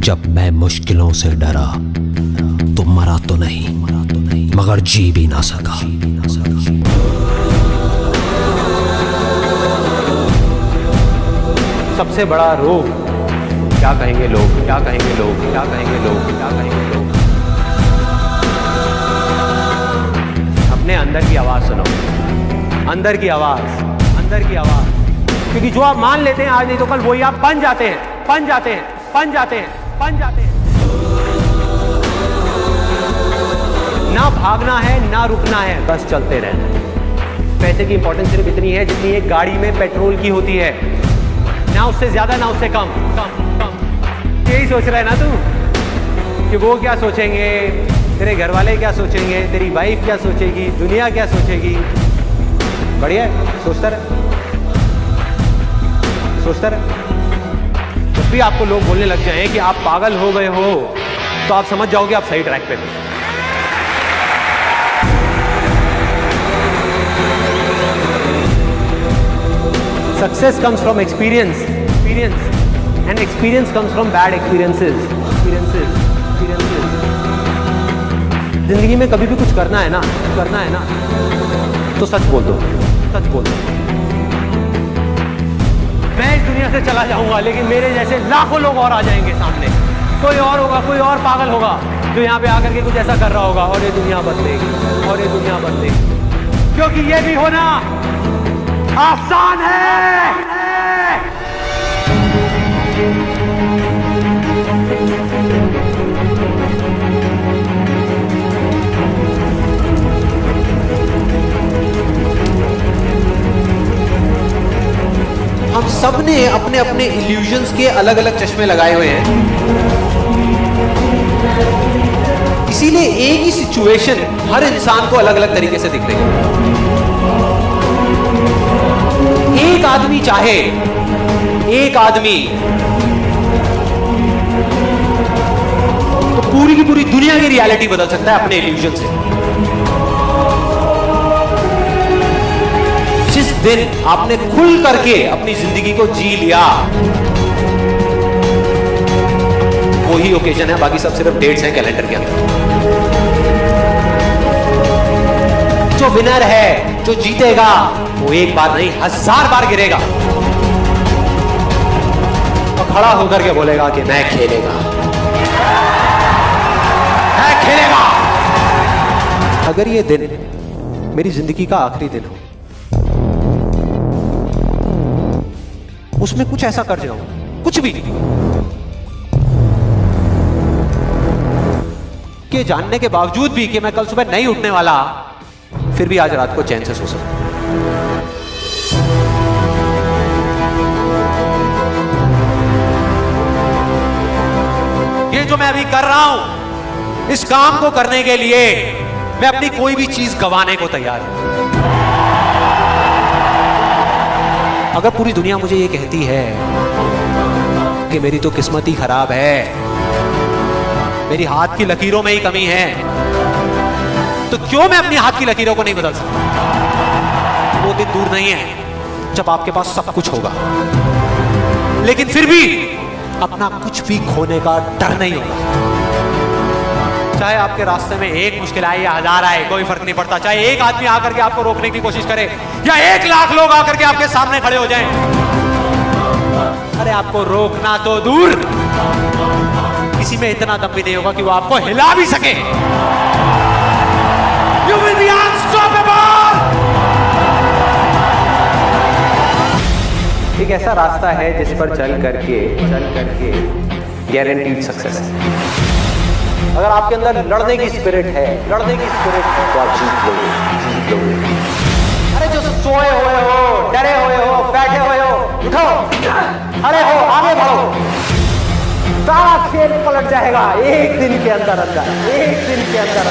जब मैं मुश्किलों से डरा तो मरा तो नहीं मगर जी भी ना सका। सबसे बड़ा रोग क्या कहेंगे लोग, क्या कहेंगे लोग, क्या कहेंगे लोग, क्या कहेंगे लोग। अपने अंदर की आवाज सुनो, अंदर की आवाज, अंदर की आवाज। क्योंकि जो आप मान लेते हैं आज नहीं तो कल वही आप बन जाते हैं, बन जाते हैं, बन जाते हैं, बन जाते हैं। ना भागना है ना रुकना है, बस चलते रहना है। पैसे की इंपॉर्टेंस सिर्फ इतनी है जितनी एक गाड़ी में पेट्रोल की होती है, ना उससे ज्यादा ना उससे कम कम कम। यही सोच रहा है ना तू कि वो क्या सोचेंगे, तेरे घर वाले क्या सोचेंगे, तेरी वाइफ क्या सोचेगी, दुनिया क्या सोचेगी। बढ़िया है, सोचता रहे, सोचता रहे। जब भी आपको लोग बोलने लग जाएं कि आप पागल हो गए हो तो आप समझ जाओगे आप सही ट्रैक पे हो। Success comes from experience, and experience comes from bad experiences. जिंदगी में कभी भी कुछ करना है ना, तो सच बोल दो, सच बोल दो। मैं इस दुनिया से चला जाऊंगा लेकिन मेरे जैसे लाखों लोग और आ जाएंगे सामने। कोई और होगा, कोई और पागल होगा जो यहाँ पे आकर के कुछ ऐसा कर रहा होगा और ये दुनिया बदलेगी, और ये दुनिया बदलेगी। क्योंकि ये भी होना आसान है। हम सब ने अपने अपने इल्यूजन्स के अलग अलग चश्मे लगाए हुए हैं, इसीलिए एक ही सिचुएशन हर इंसान को अलग अलग तरीके से दिख रही है। एक आदमी चाहे, एक आदमी तो पूरी की पूरी दुनिया की रियलिटी बदल सकता है अपने इल्यूजन से। जिस दिन आपने खुल करके अपनी जिंदगी को जी लिया, वही ओकेजन है, बाकी सब सिर्फ डेट्स हैं कैलेंडर के अंदर। जो विनर है, जो जीतेगा, वो एक बार नहीं 1000 बार गिरेगा और खड़ा होकर के बोलेगा कि मैं खेलेगा, मैं खेलेगा। अगर ये दिन मेरी जिंदगी का आखिरी दिन हो, उसमें कुछ ऐसा कर जाऊं, कुछ भी, कि जानने के बावजूद भी कि मैं कल सुबह नहीं उठने वाला, फिर भी आज रात को चैन से सो सकूं। ये जो मैं अभी कर रहा हूं, इस काम को करने के लिए मैं अपनी कोई भी चीज गंवाने को तैयार हूं। अगर पूरी दुनिया मुझे ये कहती है कि मेरी तो किस्मत ही खराब है, मेरी हाथ की लकीरों में ही कमी है, तो क्यों मैं अपनी हाथ की लकीरों को नहीं बदल सकता? वो दिन दूर नहीं है जब आपके पास सब कुछ होगा, लेकिन फिर भी अपना कुछ भी खोने का डर नहीं होगा। चाहे आपके रास्ते में एक मुश्किल आए या 1000 आए, कोई फर्क नहीं पड़ता। चाहे एक आदमी आकर के आपको रोकने की कोशिश करे या 1 लाख लोग आकर के आपके सामने खड़े हो जाएं, अरे आपको रोकना तो दूर, किसी में इतना दम भी नहीं होगा कि वो आपको हिला भी सके। You will be unstoppable! एक ऐसा रास्ता है जिस पर चल करके गारंटीड सक्सेस है। अगर आपके अंदर लड़ने की स्पिरिट है, तो आप जीत लोगे। अरे जो सोए हुए हो, डरे हुए हो, बैठे हुए हो, उठो, खड़े हो, आगे बढ़ो। सारा खेल पलट जाएगा एक दिन के अंदर, एक दिन के अंदर।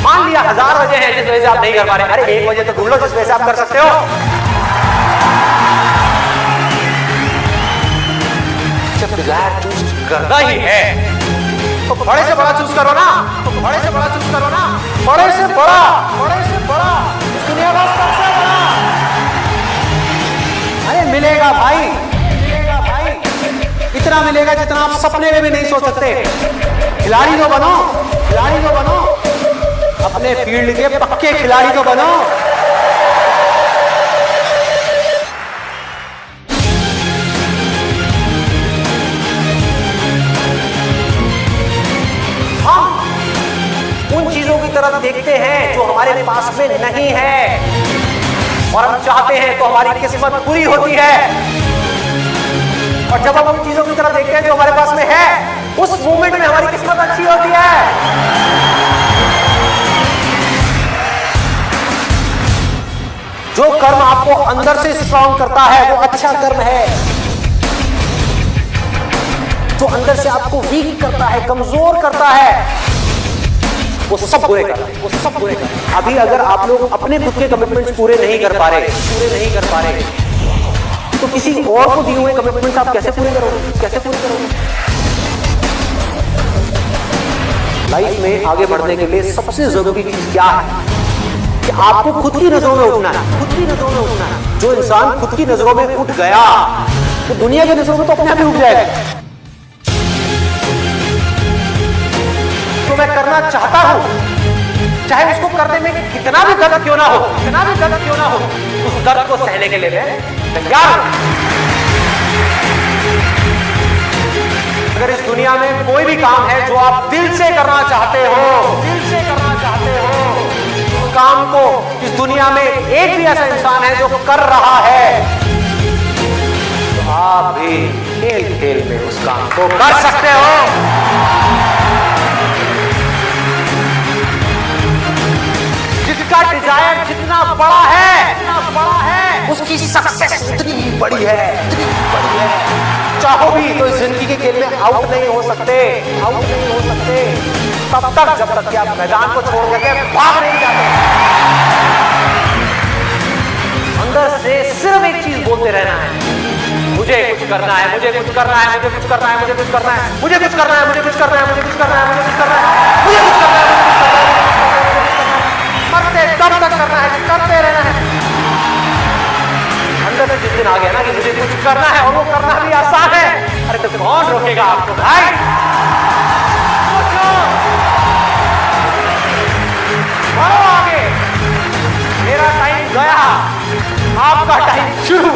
मान लिया 1000 वजह है जिस वजह से आप नहीं कर पा रहे, अरे 1 वजह तो ढूंढ लो जिस वजह से आप कर सकते हो। जब डिजायर चूज करना ही है तो बड़े से बड़ा चूज करो ना, बड़े से बड़ा दुनिया का सबसे बड़ा। अरे मिलेगा भाई, इतना मिलेगा जितना आप सपने में भी नहीं सोच सकते। खिलाड़ी तो बनो, खिलाड़ी तो बनो, अपने फील्ड के पक्के खिलाड़ी तो बनो। हम उन चीजों की तरफ देखते हैं जो हमारे पास में नहीं है, और हम चाहते हैं तो हमारी किस्मत पूरी होती है। और जब हम उन चीजों की तरफ देखते हैं जो हमारे पास में है, उस मोमेंट में हमारी किस्मत अच्छी होती है। जो कर्म आपको अंदर से स्ट्रांग करता है वो अच्छा कर्म है। जो अंदर से आपको वीक करता है, कमजोर करता है, वो सब बुरे कर रहे हैं, वो सब बुरे कर रहे हैं। अभी अगर आप लोग अपने खुद के कमिटमेंट्स पूरे नहीं कर पा रहे, तो किसी और को दिए हुए कमिटमेंट्स आप कैसे पूरे करोगे? लाइफ में आगे बढ़ने के लिए सबसे जरूरी चीज क्या है कि आपको खुद की नजरों में उठना है। जो इंसान खुद की नजरों में उठ गया तो दुनिया की नजरों में तो अपने आप ही उठ जाएगा। तो मैं करना चाहता हूं, चाहे उसको करने में कितना भी दर्द क्यों ना हो, उस दर्द को सहने के लिए मैं तैयार हूं। अगर इस दुनिया में कोई भी काम है जो आप दिल से करना चाहते हो, उस काम को इस दुनिया में एक भी ऐसा इंसान है जो कर रहा है, तो आप भी खेल खेल में उस काम को कर सकते हो। जिसका डिजायर जितना बड़ा है, उसकी सक्सेस उतनी बड़ी है। चाहो भी तो इस जिंदगी के खेल में आउट नहीं हो सकते। तब तक जब तक कि आप मैदान को छोड़ करके भाग नहीं जाते। अंदर से सिर्फ एक चीज बोलते रहना है, मुझे कुछ करना है, मुझे कुछ करना है, मुझे कुछ करना है, मुझे कुछ करना है, मुझे कुछ करना है, मुझे कुछ करना है, मुझे कुछ करना है, मुझे कुछ करना है, मुझे कुछ करना है, मरते तब तक करना है, करते रहना है। अंदर से जिस दिन आ गया ना कि मुझे कुछ करना है और वो करना भी आसान है, अरे तो कौन रोकेगा आपको भाई? बढ़ो आगे, मेरा टाइम गया, आपका टाइम शुरू।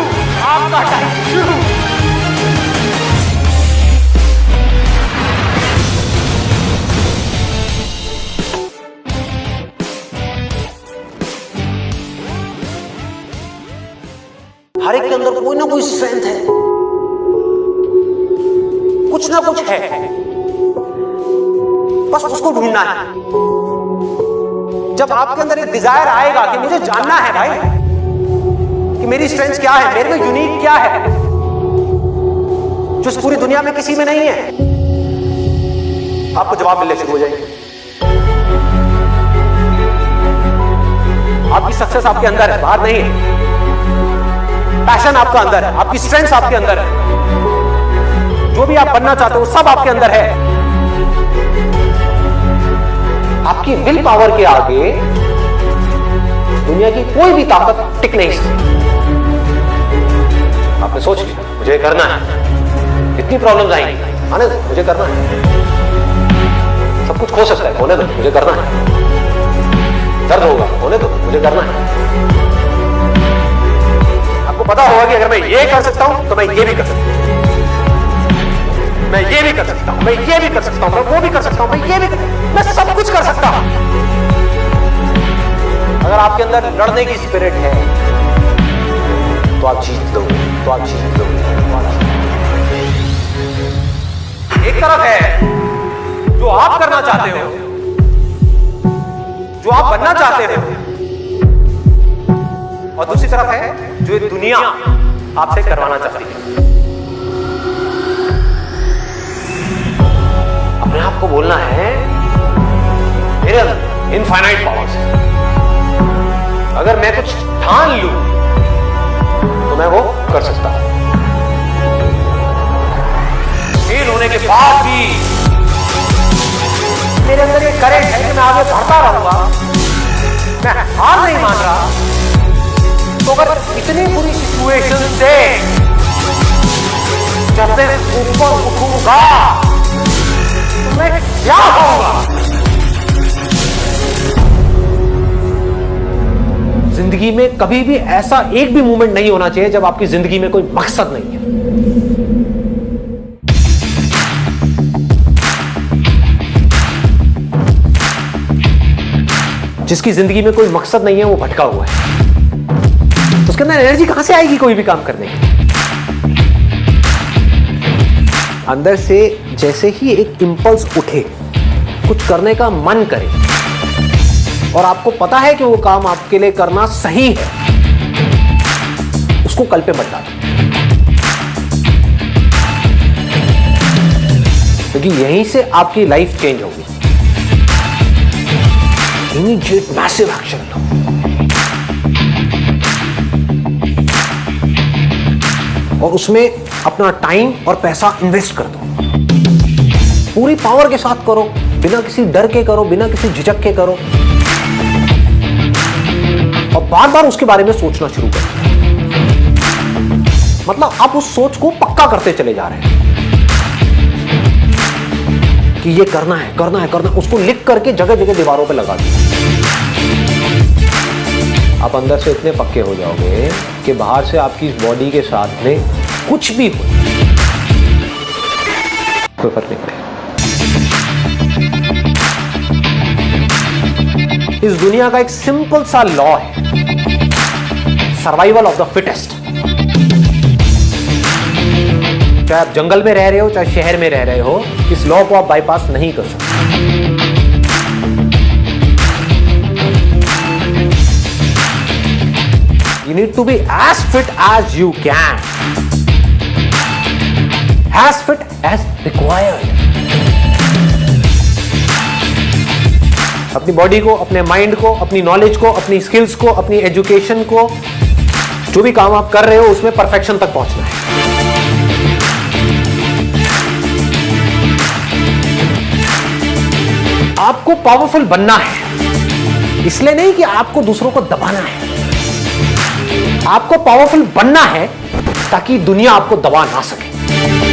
हर एक के अंदर कोई ना कोई स्ट्रेंथ है, कुछ ना कुछ है, बस उसको ढूंढना है। जब आपके अंदर एक डिजायर आएगा कि मुझे जानना है भाई कि मेरी स्ट्रेंथ क्या है, मेरे में यूनिक क्या है जो इस पूरी दुनिया में किसी में नहीं है, आपको जवाब मिलने शुरू हो जाएंगे। आपकी सक्सेस आपके अंदर है, बाहर नहीं है। पैशन आपका अंदर है, आपकी स्ट्रेंथ आपके अंदर है। जो भी आप बनना चाहते हो सब आपके अंदर है। आपकी विल पावर के आगे दुनिया की कोई भी ताकत टिक नहीं सकती। आपने सोच लिया मुझे करना है, इतनी प्रॉब्लम्स आएंगी, आने दो, मुझे करना है। सब कुछ खो सकता है, होने दो, मुझे करना है। दर्द होगा, होने दो, मुझे करना है। आपको पता होगा कि अगर मैं ये कर सकता हूं तो मैं ये भी कर सकता हूं, मैं ये भी कर सकता हूं, मैं ये भी कर सकता हूं, मैं वो भी कर सकता हूं, मैं सब कुछ कर सकता हूं। अगर आपके अंदर लड़ने की स्पिरिट है तो आप जीत लोगे, एक तरफ है जो आप करना चाहते हो, जो आप बनना चाहते हो, और दूसरी तरफ है जो ये दुनिया आपसे करवाना चाहती है। अपने आप को बोलना है मेरे अंदर इनफाइनाइट पावर्स है, अगर मैं कुछ ठान लूं तो मैं वो कर सकता हूं। फेल होने के बाद भी मेरे अंदर ये करेज है कि मैं आगे बढ़ता रहूंगा, मैं हार नहीं मान रहा। तो अगर इतनी बुरी सिचुएशन से जब मैं ऊपर उठूंगा तो मैं क्या होगा? जिंदगी में कभी भी ऐसा एक भी मोमेंट नहीं होना चाहिए जब आपकी जिंदगी में कोई मकसद नहीं है। जिसकी जिंदगी में कोई मकसद नहीं है वो भटका हुआ है। उसके अंदर एनर्जी कहां से आएगी कोई भी काम करने की? अंदर से जैसे ही एक इंपल्स उठे, कुछ करने का मन करे और आपको पता है कि वो काम आपके लिए करना सही है, उसको कल पे मत डालो, क्योंकि यहीं से आपकी लाइफ चेंज होगी। इमीडिएट मैसिव एक्शन लो। और उसमें अपना टाइम और पैसा इन्वेस्ट कर दो। पूरी पावर के साथ करो, बिना किसी डर के करो, बिना किसी झिझक के करो और बार बार उसके बारे में सोचना शुरू करो। मतलब आप उस सोच को पक्का करते चले जा रहे हैं कि ये करना है, करना है, करना है। उसको लिख करके जगह जगह दीवारों पे लगा दो। आप अंदर से इतने पक्के हो जाओगे कि बाहर से आपकी इस बॉडी के साथ में कुछ भी हो, कोई फर्क नहीं पड़ेगा। इस दुनिया का एक सिंपल सा लॉ है, सर्वाइवल ऑफ द फिटेस्ट। चाहे आप जंगल में रह रहे हो, चाहे शहर में रह रहे हो, इस लॉ को आप बाईपास नहीं कर सकते। You need to be as fit as you can, as fit as required. अपनी बॉडी को, अपने माइंड को, अपनी नॉलेज को, अपनी स्किल्स को, अपनी एजुकेशन को, जो भी काम आप कर रहे हो उसमें परफेक्शन तक पहुंचना है। आपको पावरफुल बनना है, इसलिए नहीं कि आपको दूसरों को दबाना है। आपको पावरफुल बनना है ताकि दुनिया आपको दबा ना सके।